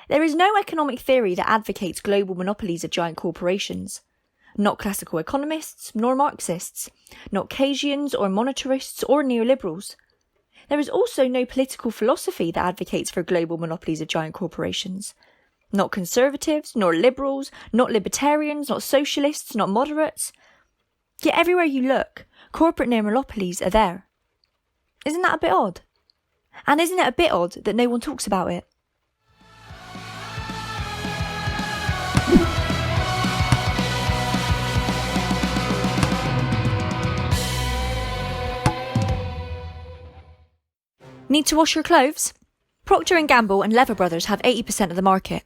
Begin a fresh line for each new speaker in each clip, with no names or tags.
There is no economic theory that advocates global monopolies of giant corporations. Not classical economists, nor Marxists, not Keynesians or monetarists or neoliberals. There is also no political philosophy that advocates for global monopolies of giant corporations. Not conservatives, nor liberals, not libertarians, not socialists, not moderates. Yet everywhere you look, corporate monopolies are there. Isn't that a bit odd? And isn't it a bit odd that no one talks about it? Need to wash your clothes? Procter & Gamble and Lever Brothers have 80% of the market.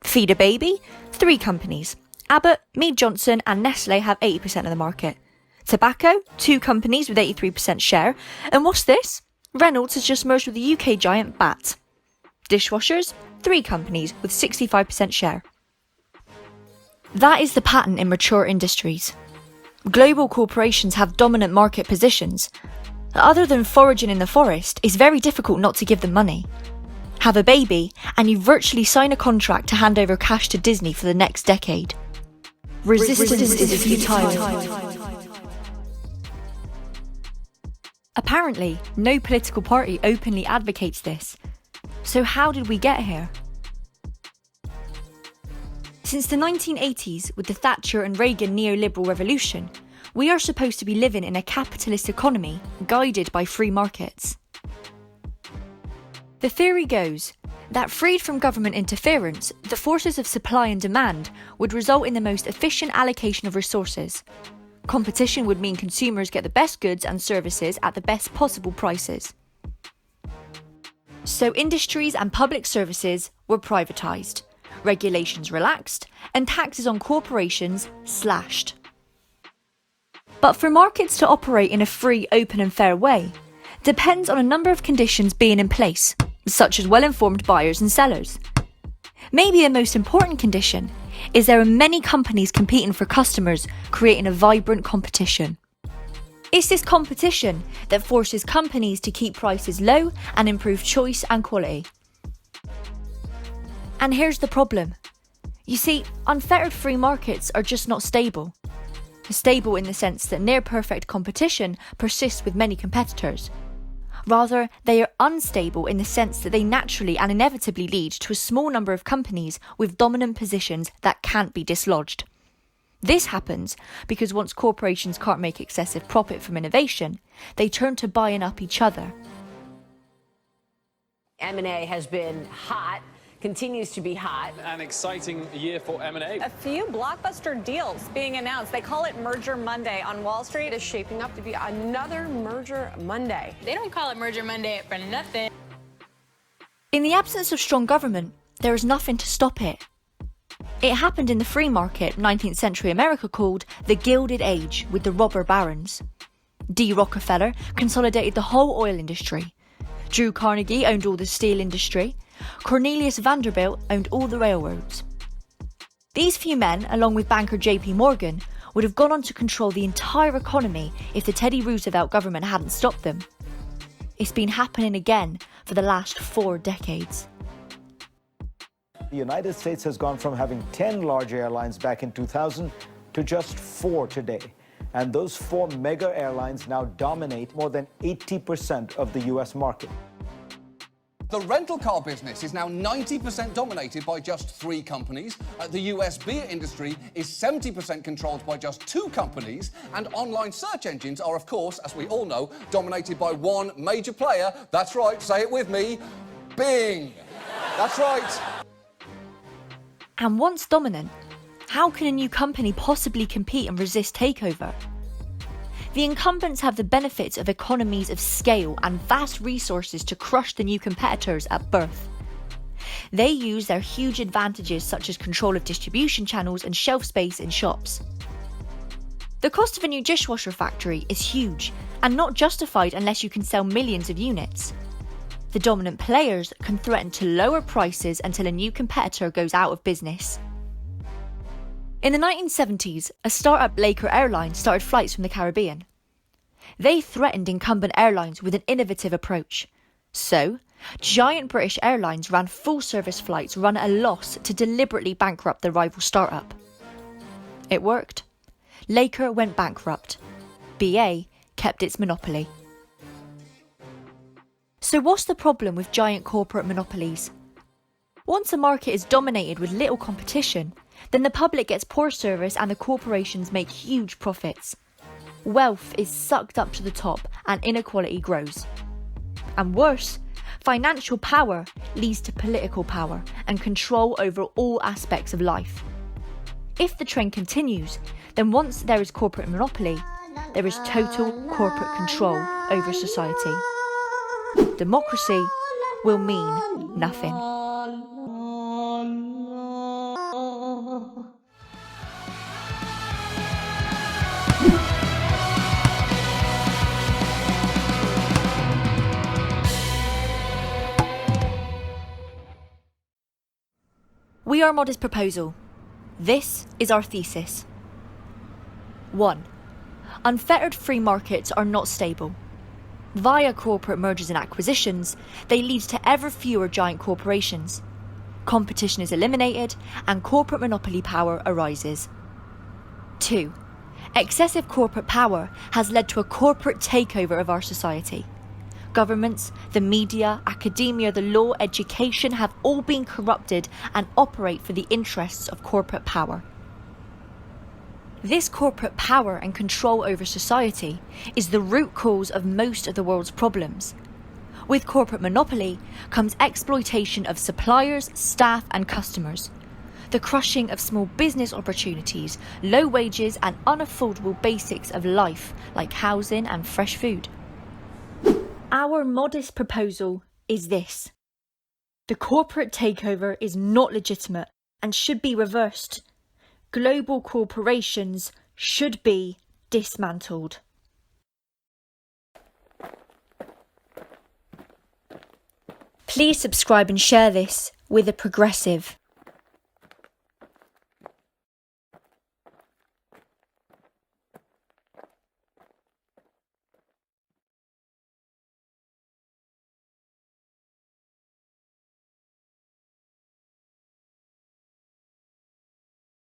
Feed a baby? 3 companies. Abbott, Mead Johnson and Nestle have 80% of the market. Tobacco? 2 companies with 83% share. And what's this? Reynolds has just merged with the UK giant BAT. Dishwashers? 3 companies with 65% share. That is the pattern in mature industries. Global corporations have dominant market positions. Other than foraging in the forest, it's very difficult not to give them money. Have a baby, and you virtually sign a contract to hand over cash to Disney for the next decade. Resistance is futile. Apparently, no political party openly advocates this. So how did we get here? Since the 1980s, with the Thatcher and Reagan neoliberal revolution, we are supposed to be living in a capitalist economy guided by free markets. The theory goes that freed from government interference, the forces of supply and demand would result in the most efficient allocation of resources. Competition would mean consumers get the best goods and services at the best possible prices. So industries and public services were privatised, regulations relaxed, and taxes on corporations slashed. But for markets to operate in a free, open and fair way depends on a number of conditions being in place, such as well-informed buyers and sellers. Maybe the most important condition is there are many companies competing for customers, creating a vibrant competition. It's this competition that forces companies to keep prices low and improve choice and quality. And here's the problem. You see, unfettered free markets are just not stable. Stable in the sense that near-perfect competition persists with many competitors. Rather, they are unstable in the sense that they naturally and inevitably lead to a small number of companies with dominant positions that can't be dislodged. This happens because once corporations can't make excessive profit from innovation, they turn to buying up each other.
M&A has been hot. Continues to be hot.
An exciting year for M&A.
A few blockbuster deals being announced. They call it Merger Monday on Wall Street.
It is shaping up to be another Merger Monday.
They don't call it Merger Monday for nothing.
In the absence of strong government, there is nothing to stop it. It happened in the free market 19th century America called the Gilded Age with the robber barons. D. Rockefeller consolidated the whole oil industry. Drew Carnegie owned all the steel industry. Cornelius Vanderbilt owned all the railroads. These few men, along with banker J.P. Morgan, would have gone on to control the entire economy if the Teddy Roosevelt government hadn't stopped them. It's been happening again for the last 4 decades.
The United States has gone from having 10 large airlines back in 2000 to just 4 today. And those 4 mega airlines now dominate more than 80% of the US market.
The rental car business is now 90% dominated by just 3 companies. The US beer industry is 70% controlled by just 2 companies. And online search engines are, of course, as we all know, dominated by 1 major player. That's right, say it with me, Bing. That's right.
And once dominant, how can a new company possibly compete and resist takeover? The incumbents have the benefits of economies of scale and vast resources to crush the new competitors at birth. They use their huge advantages such as control of distribution channels and shelf space in shops. The cost of a new dishwasher factory is huge and not justified unless you can sell millions of units. The dominant players can threaten to lower prices until a new competitor goes out of business. In the 1970s, a startup Laker Airlines started flights from the Caribbean. They threatened incumbent airlines with an innovative approach. So, Giant British Airlines ran full-service flights run at a loss to deliberately bankrupt the rival startup. It worked. Laker went bankrupt. BA kept its monopoly. So what's the problem with giant corporate monopolies? Once a market is dominated with little competition, then the public gets poor service and the corporations make huge profits. Wealth is sucked up to the top and inequality grows. And worse, financial power leads to political power and control over all aspects of life. If the trend continues, then once there is corporate monopoly, there is total corporate control over society. Democracy will mean nothing. We are Modest Proposal. This is our thesis. 1. Unfettered free markets are not stable. Via corporate mergers and acquisitions, they lead to ever fewer giant corporations. Competition is eliminated and corporate monopoly power arises. 2. Excessive corporate power has led to a corporate takeover of our society. Governments, the media, academia, the law, education have all been corrupted and operate for the interests of corporate power. This corporate power and control over society is the root cause of most of the world's problems. With corporate monopoly comes exploitation of suppliers, staff and customers, the crushing of small business opportunities, low wages and unaffordable basics of life like housing and fresh food. Our modest proposal is this. The corporate takeover is not legitimate and should be reversed. Global corporations should be dismantled. Please subscribe and share this with a progressive.